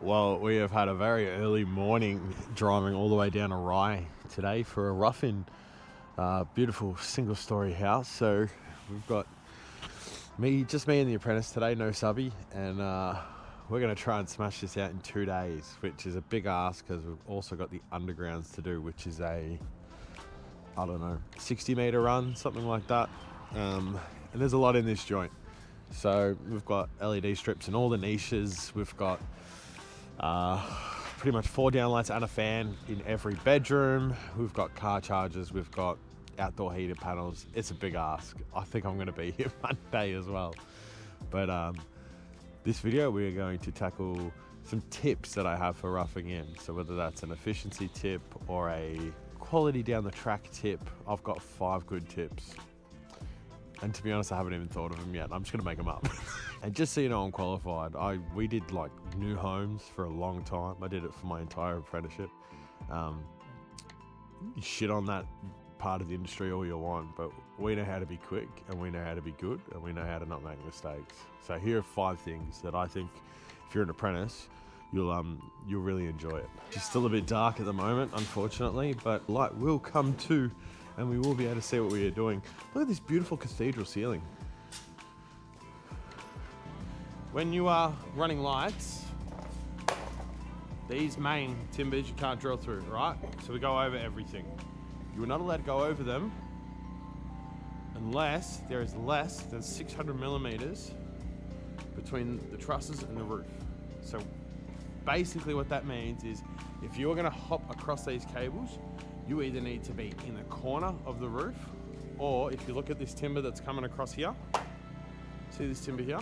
Well, we have had a very early morning driving all the way down to Rye today for a rough-in. Beautiful single-story house. So we've got just me and the apprentice today, no subby, and we're going to try and smash this out in 2 days, which is a big ask because we've also got the undergrounds to do, which is a, 60-meter run, something like that. And there's a lot in this joint. So we've got LED strips in all the niches. We've got pretty much 4 downlights and a fan in every bedroom. We've got car chargers. We've got outdoor heated panels. It's a big ask. I think I'm going to be here Monday as well. But this video we're going to tackle some tips that I have for roughing in. So whether that's an efficiency tip or a quality down the track tip, I've got 5 good tips. And to be honest, I haven't even thought of them yet. I'm just going to make them up. And just so you know, I'm qualified. We did like new homes for a long time. I did it for my entire apprenticeship. You shit on that part of the industry all you want, but we know how to be quick, and we know how to be good, and we know how to not make mistakes. So here are 5 things that I think if you're an apprentice, you'll really enjoy it. It's still a bit dark at the moment, unfortunately, but light will come too, and we will be able to see what we are doing. Look at this beautiful cathedral ceiling. When you are running lights, these main timbers you can't drill through, right? So we go over everything. You are not allowed to go over them unless there is less than 600 millimeters between the trusses and the roof. So basically what that means is if you're gonna hop across these cables, you either need to be in the corner of the roof, or if you look at this timber that's coming across here, see this timber here?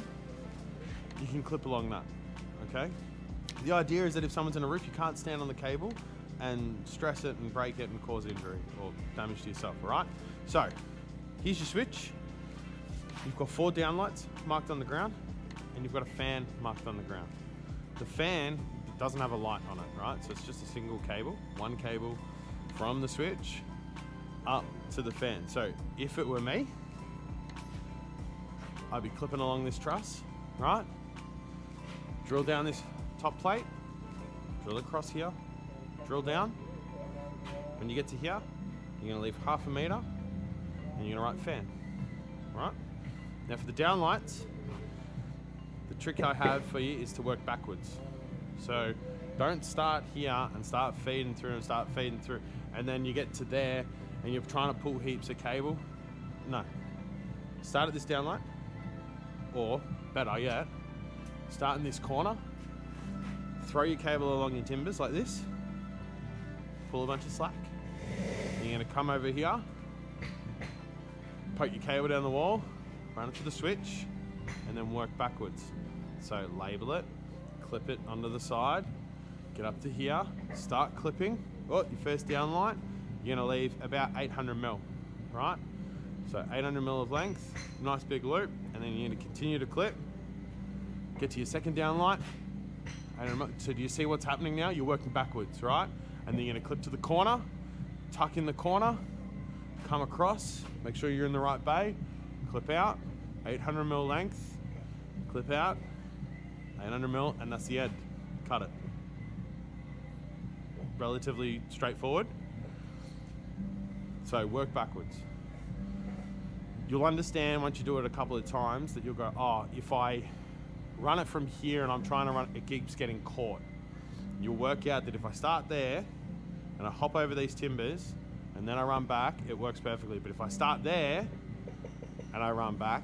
You can clip along that, okay? The idea is that if someone's in a roof, you can't stand on the cable and stress it and break it and cause injury or damage to yourself, all right? So, here's your switch. You've got 4 downlights marked on the ground, and you've got a fan marked on the ground. The fan doesn't have a light on it, right? So it's just a single cable, one cable from the switch up to the fan. So if it were me, I'd be clipping along this truss, right? Drill down this top plate, drill across here, drill down. When you get to here, you're gonna leave 1/2 meter and you're gonna write fan, right? Now for the downlights, the trick I have for you is to work backwards. So don't start here and start feeding through and then you get to there and you're trying to pull heaps of cable. No. Start at this downlight, or better yet, start in this corner, throw your cable along your timbers like this, pull a bunch of slack. You're gonna come over here, poke your cable down the wall, run it to the switch, and then work backwards. So label it, clip it onto the side, get up to here, start clipping. Oh, your first downlight, you're gonna leave about 800 mil, right? So 800 mil of length, nice big loop, and then you're gonna continue to clip. Get to your second downlight. So do you see what's happening now? You're working backwards, right? And then you're gonna clip to the corner, tuck in the corner, come across, make sure you're in the right bay, clip out, 800 mil length, clip out, 800 mil, and that's the end. Cut it. Relatively straightforward. So work backwards. You'll understand once you do it a couple of times that you'll go, oh, if I run it from here and I'm trying to run it, it keeps getting caught. You'll work out that if I start there and I hop over these timbers and then I run back, it works perfectly. But if I start there and I run back,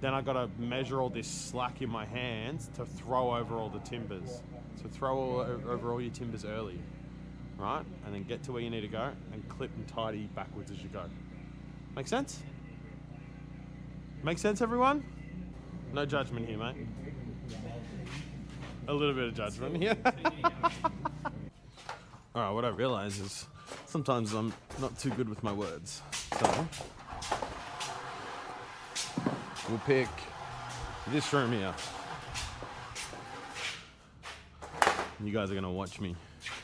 then I gotta measure all this slack in my hands to throw over all the timbers. So throw over all your timbers early, right? And then get to where you need to go and clip and tidy backwards as you go. Make sense? Make sense, everyone? No judgment here, mate. A little bit of judgment here. All right, what I realize is sometimes I'm not too good with my words. So we'll pick this room here. You guys are gonna watch me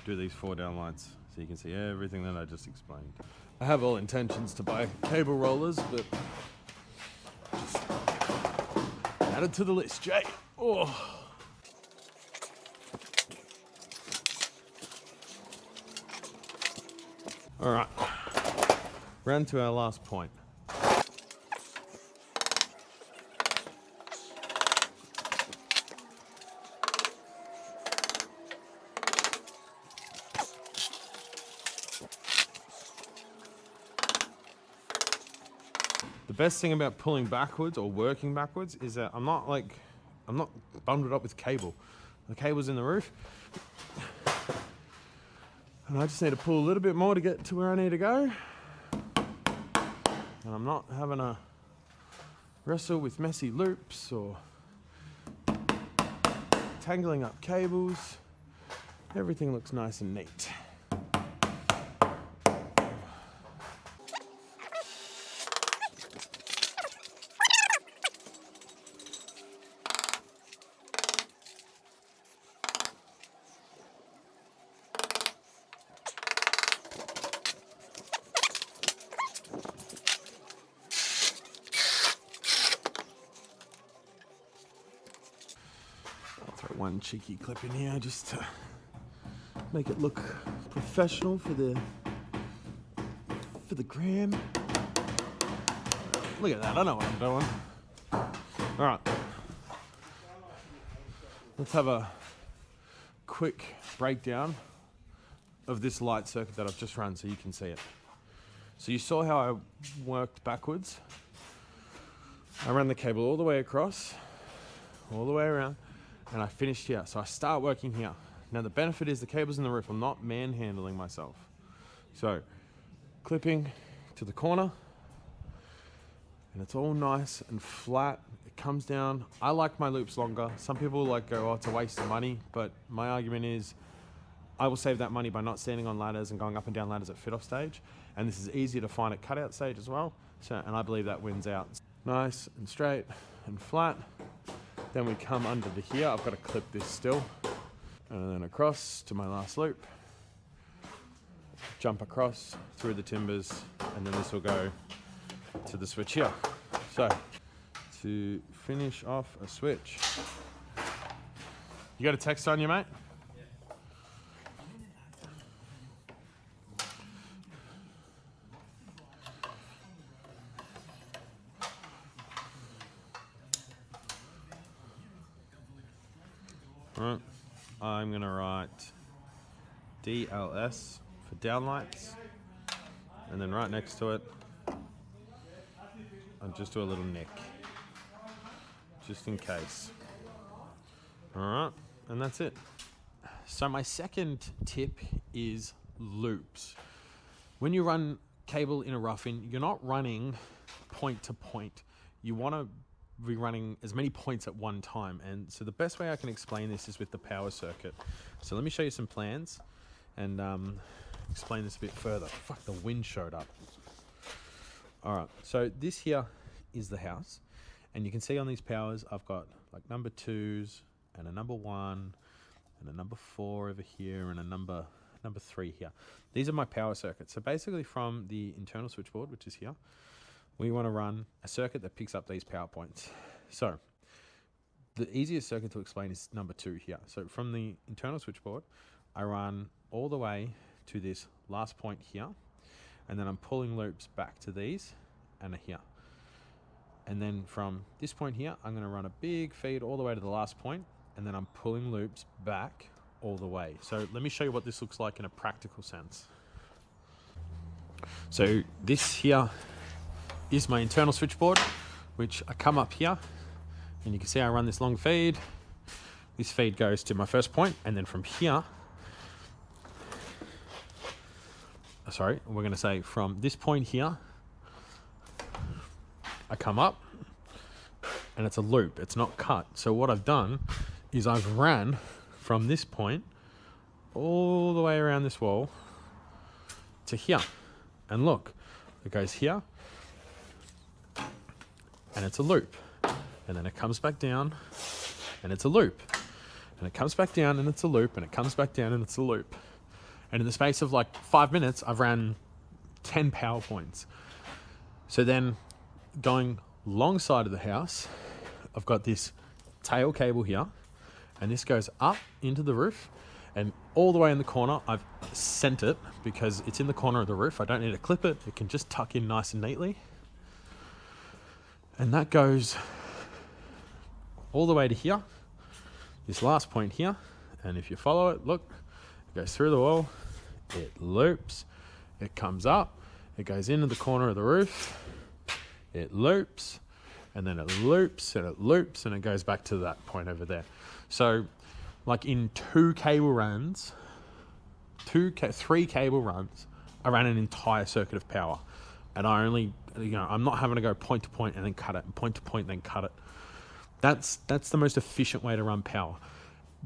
do these 4 downlights so you can see everything that I just explained. I have all intentions to buy cable rollers, but just add it to the list, Jay. Oh. All right, round to our last point. The best thing about pulling backwards or working backwards is that I'm not bundled up with cable. The cable's in the roof. And I just need to pull a little bit more to get to where I need to go. And I'm not having to wrestle with messy loops or tangling up cables. Everything looks nice and neat. One cheeky clip in here just to make it look professional for the gram. Look at that, I know what I'm doing. All right, let's have a quick breakdown of this light circuit that I've just run so you can see it. So you saw how I worked backwards. I ran the cable all the way across, all the way around, and I finished here. So I start working here. Now the benefit is the cable's in the roof. I'm not manhandling myself. So clipping to the corner, and it's all nice and flat. It comes down. I like my loops longer. Some people like go, oh, it's a waste of money. But my argument is I will save that money by not standing on ladders and going up and down ladders at fit off stage. And this is easier to find at cutout stage as well. So, and I believe that wins out. Nice and straight and flat. Then we come under to here. I've got to clip this still. And then across to my last loop. Jump across through the timbers, and then this will go to the switch here. So, to finish off a switch. You got a text on you, mate? Alright, I'm going to write DLS for downlights, and then right next to it, I'll just do a little nick, just in case. Alright, and that's it. So my second tip is loops. When you run cable in a rough-in, you're not running point to point. You want to be running as many points at one time, and so the best way I can explain this is with the power circuit. So let me show you some plans and explain this a bit further. Fuck, the wind showed up. All right, so this here is the house, and you can see on these powers I've got like number 2s and a number 1 and a number 4 over here and a number 3 here. These are my power circuits. So basically from the internal switchboard, which is here, we want to run a circuit that picks up these power points. So the easiest circuit to explain is number 2 here. So from the internal switchboard, I run all the way to this last point here, and then I'm pulling loops back to these and here. And then from this point here, I'm going to run a big feed all the way to the last point, and then I'm pulling loops back all the way. So let me show you what this looks like in a practical sense. So this here is my internal switchboard, which I come up here, and you can see I run this long feed. This feed goes to my first point, and then from here, sorry, we're going to say from this point here, I come up, and it's a loop. It's not cut. So what I've done is I've ran from this point all the way around this wall to here. And look, it goes here, and it's a loop. And then it comes back down, and it's a loop. And it comes back down, and it's a loop, and it comes back down, and it's a loop. And in the space of like 5 minutes, I've ran 10 power points. So then going long side of the house, I've got this tail cable here, and this goes up into the roof, and all the way in the corner, I've scent it because it's in the corner of the roof. I don't need to clip it. It can just tuck in nice and neatly. And that goes all the way to here, this last point here. And if you follow it, look, it goes through the wall, it loops, it comes up, it goes into the corner of the roof, it loops, and then it loops, and it loops, and it goes back to that point over there. So, like in three cable runs, I ran an entire circuit of power. And I only, I'm not having to go point to point and then cut it, and point to point and then cut it. That's the most efficient way to run power.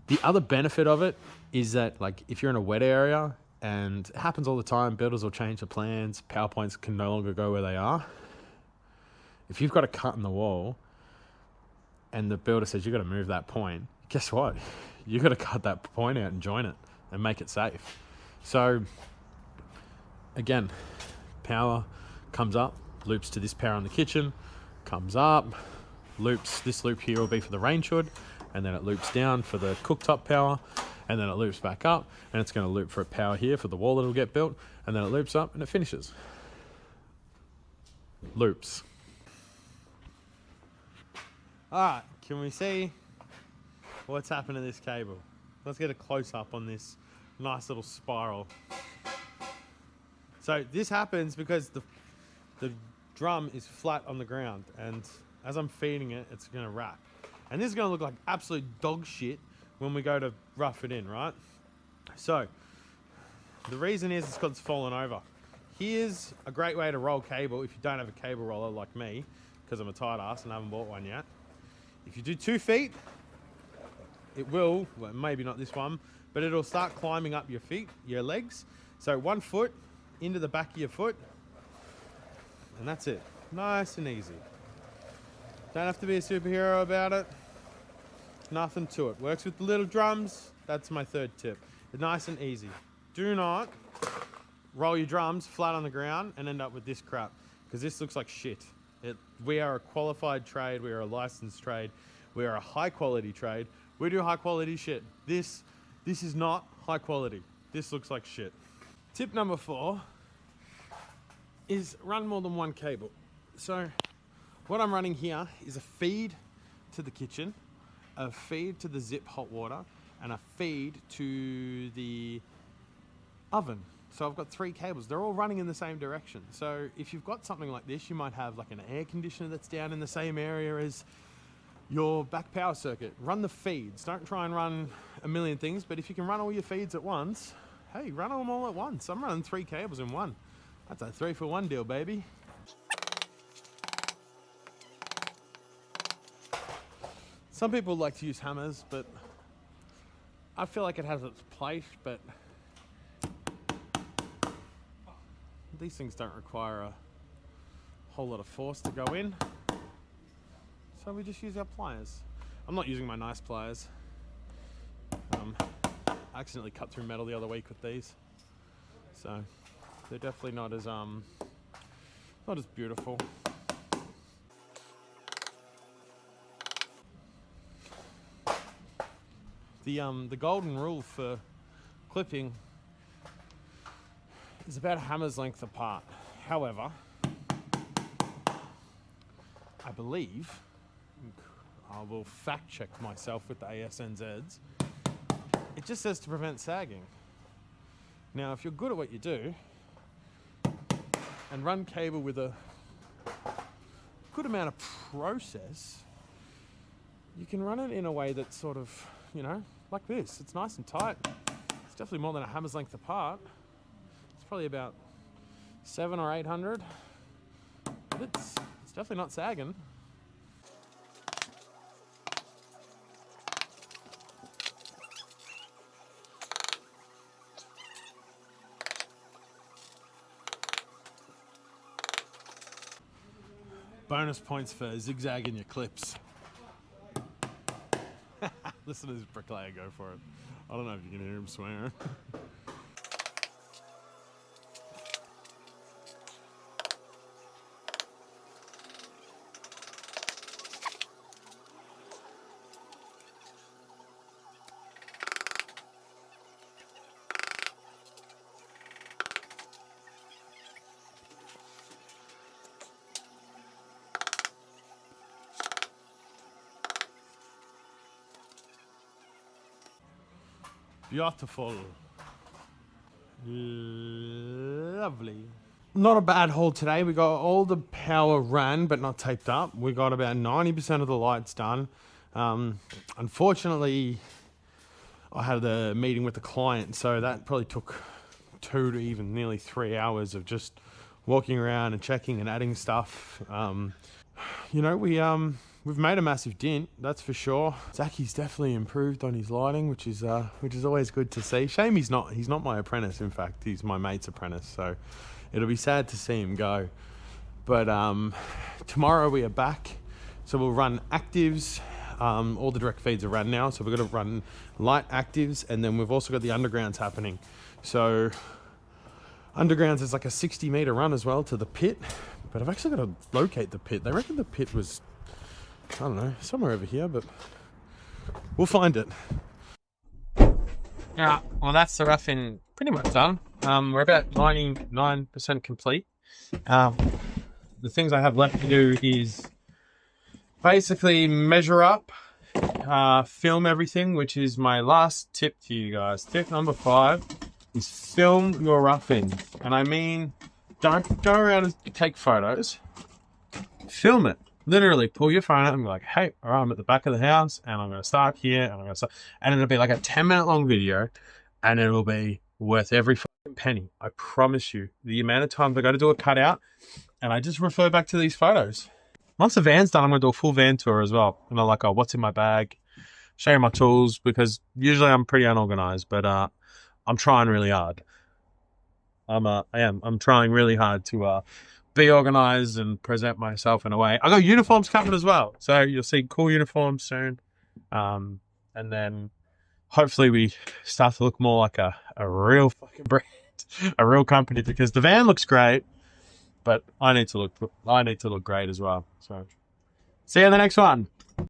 The other benefit of it is that, like, if you're in a wet area, and it happens all the time, builders will change the plans, power points can no longer go where they are. If you've got a cut in the wall and the builder says you've got to move that point, guess what? You've got to cut that point out and join it and make it safe. So, again, power comes up, loops to this power in the kitchen, comes up, loops, this loop here will be for the range hood, and then it loops down for the cooktop power, and then it loops back up, and it's going to loop for a power here for the wall that will get built, and then it loops up and it finishes. Loops. Alright, can we see what's happened to this cable? Let's get a close up on this nice little spiral. So this happens because the drum is flat on the ground, and as I'm feeding it, it's going to wrap. And this is going to look like absolute dog shit when we go to rough it in, right? So, the reason is because it's fallen over. Here's a great way to roll cable if you don't have a cable roller like me, because I'm a tight ass and I haven't bought one yet. If you do 2 feet, it will, well, maybe not this one, but it'll start climbing up your feet, your legs. So 1 foot into the back of your foot, and that's it. Nice and easy. Don't have to be a superhero about it. Nothing to it. Works with the little drums. That's my third tip. It's nice and easy. Do not roll your drums flat on the ground and end up with this crap, because this looks like shit. We are a qualified trade. We are a licensed trade. We are a high quality trade. We do high quality shit. This is not high quality. This looks like shit. Tip number 4 is run more than one cable. So what I'm running here is a feed to the kitchen, a feed to the Zip hot water, and a feed to the oven. So I've got 3 cables. They're all running in the same direction. So if you've got something like this, you might have like an air conditioner that's down in the same area as your back power circuit. Run the feeds. Don't try and run a million things, but if you can run all your feeds at once, hey, run them all at once. I'm running 3 cables in one. That's a 3-for-1 deal, baby. Some people like to use hammers, but I feel like it has its place, but these things don't require a whole lot of force to go in. So we just use our pliers. I'm not using my nice pliers. I accidentally cut through metal the other week with these. So they're definitely not as beautiful. The golden rule for clipping is about a hammer's length apart. However, I believe, I will fact check myself with the ASNZs, it just says to prevent sagging. Now, if you're good at what you do and run cable with a good amount of process, you can run it in a way that's sort of, like this. It's nice and tight. It's definitely more than a hammer's length apart. It's probably about 700 or 800, but it's definitely not sagging. Bonus points for zigzagging your clips. Listen to this bricklayer go for it. I don't know if you can hear him swearing. Beautiful. Lovely. Not a bad haul today. We got all the power ran, but not taped up. We got about 90% of the lights done. Unfortunately, I had the meeting with the client, so that probably took 2 to even nearly 3 hours of just walking around and checking and adding stuff. You know, we've made a massive dent, that's for sure. Zachy's definitely improved on his lighting, which is always good to see. Shame he's not my apprentice. In fact, he's my mate's apprentice, so it'll be sad to see him go. But tomorrow we are back, so we'll run actives. All the direct feeds are run now, so we're going to run light actives, and then we've also got the undergrounds happening. So undergrounds is like a 60-meter run as well to the pit, but I've actually got to locate the pit. They reckon the pit was, I don't know, somewhere over here, but we'll find it. Yeah, well, that's the roughing pretty much done. We're about 99% complete. The things I have left to do is basically measure up, film everything, which is my last tip to you guys. Tip number 5 is film your roughing. And I mean, don't go around and take photos. Film it. Literally pull your phone out and be like, hey, all right, I'm at the back of the house and I'm going to start here and I'm going to start. And it'll be like a 10-minute long video and it'll be worth every fucking penny. I promise you. The amount of times I got to do a cutout and I just refer back to these photos. Once the van's done, I'm going to do a full van tour as well. And I'm like, oh, what's in my bag? Show you my tools, because usually I'm pretty unorganized, but I'm trying really hard. I'm trying really hard to be organized and present myself in a way. I got uniforms coming as well. So you'll see cool uniforms soon. And then hopefully we start to look more like a real fucking brand, a real company, because the van looks great. But I need to look great as well. So see you in the next one.